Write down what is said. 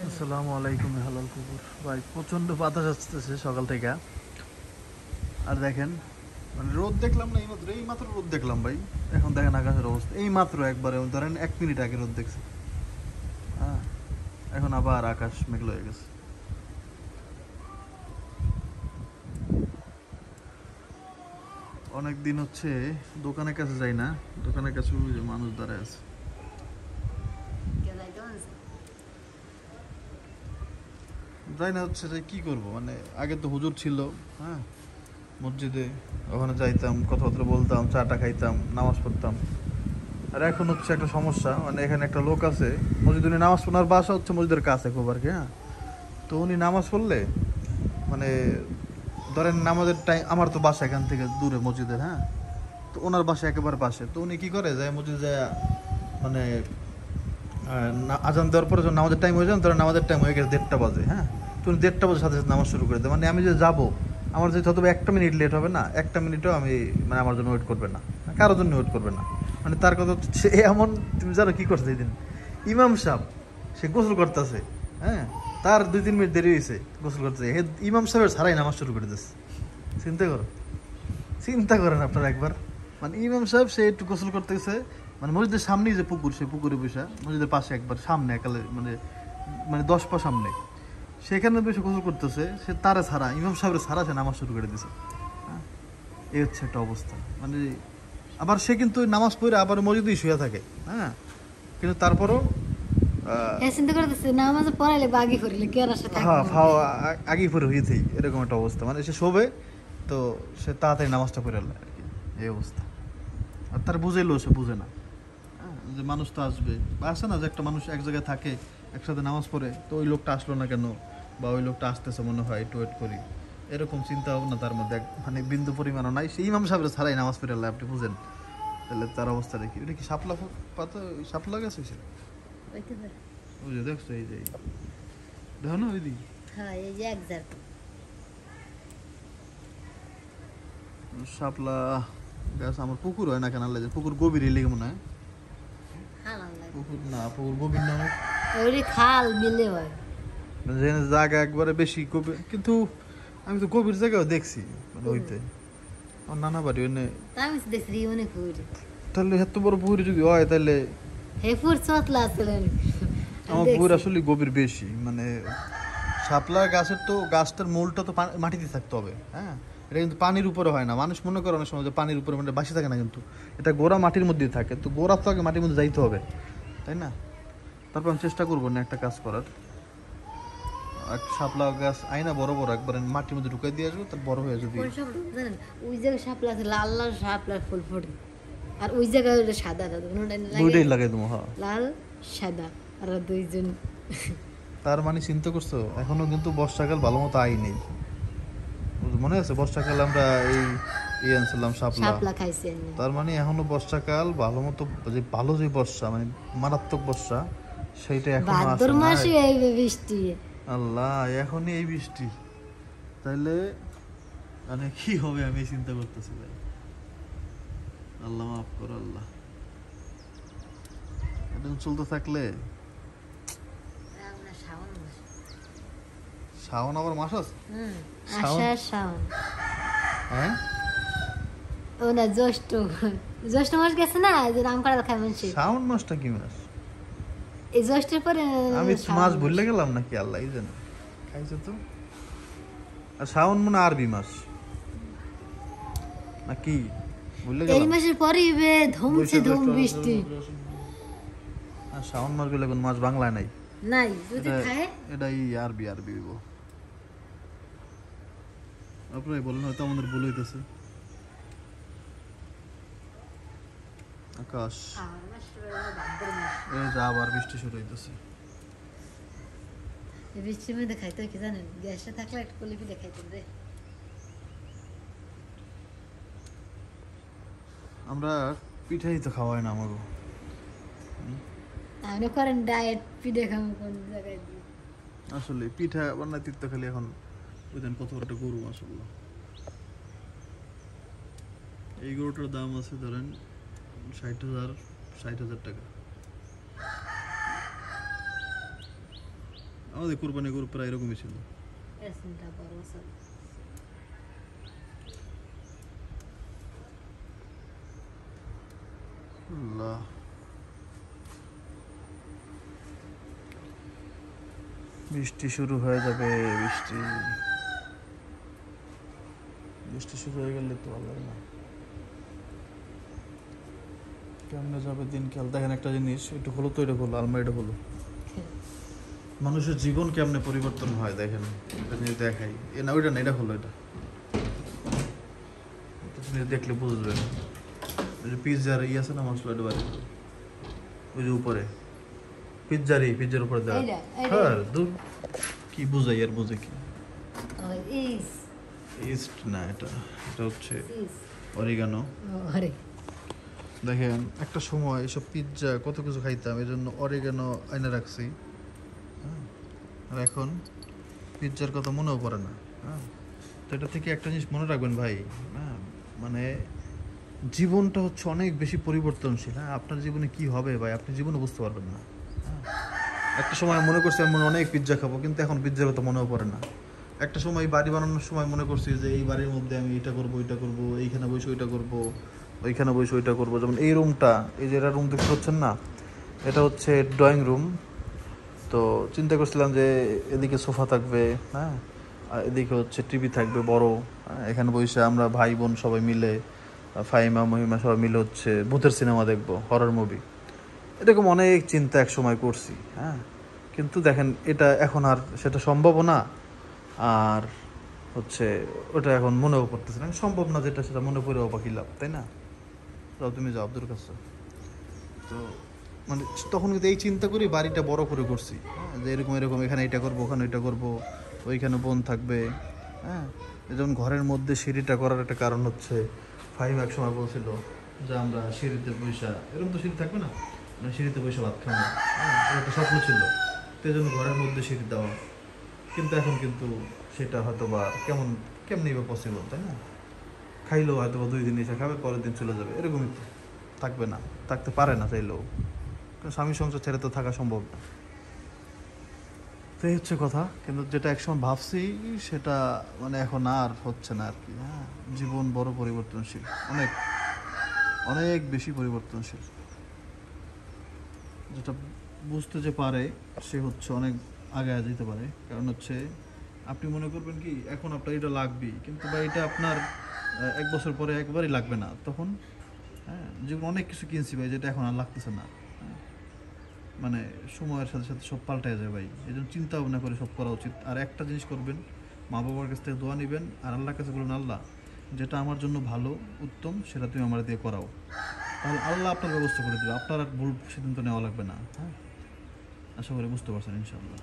আসসালামু আলাইকুম হালাল কুকুর ভাই, প্রচন্ড বাতাস আসতেছে সকাল থেকে। আর দেখেন মানে রোদ দেখলাম না, এই মাত্র রোদ দেখলাম ভাই। এখন দেখেন আকাশের অবস্থা, এই মাত্র একবারে ধরেন 1 মিনিট আগে রোদ দেখছি। হ্যাঁ, এখন আবার আকাশ মেঘলা হয়ে গেছে। অনেক দিন হচ্ছে দোকানের কাছে যাই না, দোকানের কাছে ওই যে মানুষ দাঁড়ায় আছে। যাই না হচ্ছে যে কি করব, মানে আগে তো হুজুর ছিল, হ্যাঁ, মসজিদে, ওখানে যাইতাম, কথাবার্তা বলতাম, চাটা খাইতাম, নামাজ পড়তাম। আর এখন হচ্ছে একটা সমস্যা, মানে এখানে একটা লোক আছে মসজিদে, উনি নামাজ পড়ার বাসা হচ্ছে মসজিদের কাছে খুব আর কি। হ্যাঁ, তো উনি নামাজ পড়লে মানে ধরেন নামাজের টাইম, আমার তো বাসা এখান থেকে দূরে মসজিদের, হ্যাঁ, তো ওনার বাসা একেবারে পাশে। তো উনি কি করে যায় মসজিদে যায়, মানে আজান দেওয়ার পরে যখন নামাজের টাইম হয়ে যায়, ধরেন নামাজের টাইম হয়ে গেছে 1:30 বাজে, হ্যাঁ, তো উনি 1:30 বাজে সাথে সাথে নামাজ শুরু করে দেয়। মানে আমি যে যাবো, আমার যে হয়তো 1 মিনিট লেট হবে না, 1 মিনিটও আমি মানে আমার জন্য ওয়েট করবে না, কারোর জন্য ওয়েট করবে না। মানে তার কথা হচ্ছে এমন, তুমি জানো কি করছে এই দিন ইমাম সাহেব, সে গোসল করতেছে, হ্যাঁ, তার 2-3 মিনিট দেরি হয়েছে গোসল করতেছে, ইমাম সাহেবের ছাড়াই নামাজ শুরু করে দিচ্ছে। চিন্তা করো, চিন্তা করেন আপনারা একবার। মানে ইমাম সাহেব সে একটু গোসল করতে গেছে, মানে মসজিদের সামনেই যে পুকুর, সেই পুকুরে বসে, মসজিদের পাশে একবার সামনে একালে, মানে মানে 10 পা সামনে, সেখানে বসে গোসল করতেছে, সে তারা ছাড়া, ইমাম সাহেবের ছাড়া সে নামাজ শুরু করে দিছে। হ্যাঁ, এই হচ্ছে একটা অবস্থা। মানে আবার সে কিন্তু নামাজ পড়ে আবার মসজিদেই শুয়ে থাকে, হ্যাঁ, কিন্তু তারপরও আগে পরে হয়েছেই এরকম একটা অবস্থা। মানে সে শোবে তো সে তাড়াতাড়ি নামাজটা পড়ে আর কি, এই অবস্থা। আর তার বুঝাইলেও সে বুঝে না, হ্যাঁ, যে মানুষ তো আসবে, বা আসে না, যে একটা মানুষ এক জায়গায় থাকে, একসাথে নামাজ পড়ে, তো ওই লোকটা আসলো না কেন, বা ওই লোকটা আসতেছে মনে হয়, একটু ওয়েট করি, এরকম চিন্তা ভাবনা তার মধ্যে মানে বিন্দু পরিমাণও নাই। সেই ইমাম সাহেবের ছাড়াই নামাজ পড়ে আল্লাহ, আপনি বুঝেন তাহলে তার অবস্থা দেখি। এটা কি শাপলা পাতা, শাপলা গাছ হয়েছে, ওই যে দেখছো, এই যে দেখো না, ওই দিক শাপলা গাছ। আমার পুকুর হয় না কেন, আল্লাহ, পুকুর গভীর লেগে মনে হয়, পুকুর না, পুকুর গভীর না, খাল বিলে হয়, জায়গা একবারে বেশি গভীর। কিন্তু আমি তো গভীর জায়গাও দেখছি, মানে হইতে আমার নানা বাড়ি ওনে, আমি দেখছি অনেক পুকুরে। তাহলে এত বড় পুকুর যদি হয়, তাহলে হেপুর চতলা আছে, আমার পুকুর আসলে গভীর বেশি। মানে শাপলা গাছের তো গাছটার মূলটা তো মাটিতে থাকতে হবে, হ্যাঁ, এটা কিন্তু পানির উপরে হয় না। মানুষ মনে করে অনেক সময় যে পানির উপরে মানে বাসি থাকে না, কিন্তু এটা গোড়া মাটির মধ্যেই থাকে। তো গোড়া তো আগে মাটির মধ্যে যাইতে হবে, তাই না? তারপর আমি চেষ্টা করবো না একটা কাজ করার, শাপলা গাছ আইনা বড় বড় একবার মাটির মধ্যে ঢুকাই দিয়ে আসবো, তার বড় হয়ে যদি জানেন ওই জায়গায় শাপলা আছে, লাল লাল শাপলার ফুল ফোটে, আর ওই জায়গায় সাদা সাদা দুইটাই লাগাই দেবো। হ্যাঁ, লাল সাদা, আর দুইজন। তার মানে চিন্তা করছো, এখনো কিন্তু বর্ষাকাল ভালো মতো আই নেই। মনে আছে বর্ষাকাল আমরা এই আনছিলাম শাপলা খাইছি, তার মানে এখনো বর্ষাকাল ভালো মতো, যে ভালো যে বর্ষা, মানে মারাত্মক বর্ষা, সেইটা এখনো আসে না। মাসে এই বৃষ্টি, আল্লাহ, এখনই এই বৃষ্টি, তাইলে মানে কি হবে আমি চিন্তা করতেছি ভাই। আল্লাহ মাফ করো আল্লাহ, এরকম চলতে থাকলে। শ্রাবণ আবার মাস আছে, শ্রাবণ, হ্যাঁ, ও না, জ্যৈষ্ঠ, জ্যৈষ্ঠ মাস গেছে না, যে নাম করা খায় মানুষ। শ্রাবণ মাসটা কি মাস? এই জ্যৈষ্ঠের পরে আমি মাস ভুলে গেলাম নাকি, আল্লাহ জানে, খাইছো তো। আর শ্রাবণ মনে আরবি মাস নাকি, ভুলে গেলাম। এই মাসের পরেই ধুমছে ধুম বৃষ্টি। আর শ্রাবণ মাস বলে কোন মাস বাংলায় নাই, নাই, যদি খায় এটাই আরবি হইব। আপনারাই বলেন, হয়তো আমাদের ভুল হইতেছে। আকাশ, এই যে আবার বৃষ্টি শুরু হইতেছে। বৃষ্টির মধ্যে খাইতে কি জানেন, গ্যাসটা থাকলে একটা কলি পিঠা খাইতেন রে। আমরা পিঠাই তো খাওয়াই না আমাকে, আপনি করেন ডায়েট, পিঠে খাবো কোন জায়গায় দিয়ে। আসলে পিঠা বানাইতে তো খালি এখন বুঝলেন কত একটা গরু, মাশাআল্লাহ। এই গরুটার দাম আছে ধরেন 60,000 টাকা। আমাদের কুরবানি গরু প্রায় এরকমই ছিল। এরকমটা বড় সব। আল্লাহ, বৃষ্টি শুরু হয়ে যাবে। বৃষ্টি বৃষ্টি শুরু হয়ে গেলে তো ভালো লাগে না। কেমনে যাবে দিন খেয়াল। দেখেন একটা জিনিস, একটু হলো তো, এটা হলো আলমারিটা হলো, মানুষের জীবন কেমনে পরিবর্তন হয় দেখেন। এটা নিয়ে দেখাই, এ না ওইটা না, এটা হলো, এটা এটা জিনিস দেখলে বুঝবেন। ওই যে পিৎজার আছে না মশলা, এটা বাড়ি ওই যে উপরে পিৎজার উপরে দেওয়া। এইটা, এইটা। হ্যাঁ দূর, কি বুঝাই আর বুঝে কি। ইস ইস্ট না, এটা এটা হচ্ছে ইস অরিগানো। আরে দেখেন একটা সময় এসব পিৎজা কত কিছু খাইতাম, এই জন্য অরিগানো আইনা রাখছি। হ্যাঁ, আর এখন পিৎজার কথা মনেও পড়ে না। হ্যাঁ, তো এটা থেকে একটা জিনিস মনে রাখবেন ভাই, হ্যাঁ, মানে জীবনটা হচ্ছে অনেক বেশি পরিবর্তনশীল। হ্যাঁ, আপনার জীবনে কি হবে ভাই আপনি জীবনে বুঝতে পারবেন না। হ্যাঁ, একটা সময় মনে করছি আমি অনেক পিৎজা খাবো, কিন্তু এখন পিৎজার কথা মনেও পড়ে না। একটা সময় বাড়ি বানানোর সময় মনে করছি যে এই বাড়ির মধ্যে আমি এটা করবো ওইটা করবো, এইখানে বসে ওইটা করবো, ওইখানে বসে ওইটা করবো। যেমন এই রুমটা, এই যে এটা রুম দেখতে পাচ্ছেন না, এটা হচ্ছে ড্রয়িং রুম। তো চিন্তা করছিলাম যে এদিকে সোফা থাকবে, হ্যাঁ, আর এদিকে হচ্ছে টিভি থাকবে বড়। হ্যাঁ, এখানে বসে আমরা ভাই বোন সবাই মিলে, ফাহিমা মহিমা সবাই মিলে হচ্ছে ভূতের সিনেমা দেখবো, হরর মুভি। এরকম অনেক চিন্তা এক সময় করছি। হ্যাঁ, কিন্তু দেখেন এটা এখন আর সেটা সম্ভব না। আর হচ্ছে ওটা এখন মনেও করতেছে না, সম্ভব না যেটা সেটা মনে করেও বাকি লাভ, তাই না? যাও তুমি যাও আব্দুর কাছে। তো মানে তখন কিন্তু এই চিন্তা করি বাড়িটা বড় করে করছি। হ্যাঁ, যে এরকম এরকম এখানে এটা করবো, ওখানে এটা করবো, ওইখানে বোন থাকবে। হ্যাঁ, যেমন ঘরের মধ্যে সিঁড়িটা করার একটা কারণ হচ্ছে ফাহিম এক সময় বলছিল যে আমরা সিঁড়িতে পয়সা, এরকম তো সিঁড়ি থাকবে না, মানে সিঁড়িতে পয়সা ভাত খাবো। হ্যাঁ, এটা একটা স্বপ্ন ছিল, তো এই জন্য ঘরের মধ্যে সিঁড়ি দেওয়া। কিন্তু এখন কিন্তু সেটা হয়তো বা কেমনি বা পসিবল, তাই না? খাইলেও হয়তো বা 2 দিন এসে খাবে, পরের দিন চলে যাবে, এরকমই তো। থাকবে না, থাকতে পারে না চাইলেও, কারণ স্বামী সংসার ছেড়ে তো থাকা সম্ভব না। তো এই হচ্ছে কথা। কিন্তু যেটা একসময় ভাবছি সেটা মানে এখন আর হচ্ছে না আর কি। হ্যাঁ, জীবন বড় পরিবর্তনশীল, অনেক অনেক বেশি পরিবর্তনশীল। যেটা বুঝতে যে পারে সে হচ্ছে অনেক আগে যেতে পারে। কারণ হচ্ছে আপনি মনে করবেন কি এখন আপনার এটা লাগবেই, কিন্তু বা এটা আপনার 1 বছর পরে একবারই লাগবে না তখন। হ্যাঁ, যেমন অনেক কিছু কিনছি ভাই যেটা এখন আর লাগতেছে না। হ্যাঁ, মানে সময়ের সাথে সাথে সব পাল্টায় যায় ভাই, এই জন্য চিন্তা ভাবনা করে সব করা উচিত। আর একটা জিনিস করবেন, মা বাবার কাছ থেকে দোয়া নেবেন আর আল্লাহর কাছে বলুন, আল্লাহ যেটা আমার জন্য ভালো উত্তম সেটা তুমি আমার দিয়ে করাও, তাহলে আল্লাহ আপনার ব্যবস্থা করে দেবে, আপনার আর ভুল সিদ্ধান্ত নেওয়া লাগবে না। হ্যাঁ, আশা করি বুঝতে পারছেন ইনশাআল্লাহ।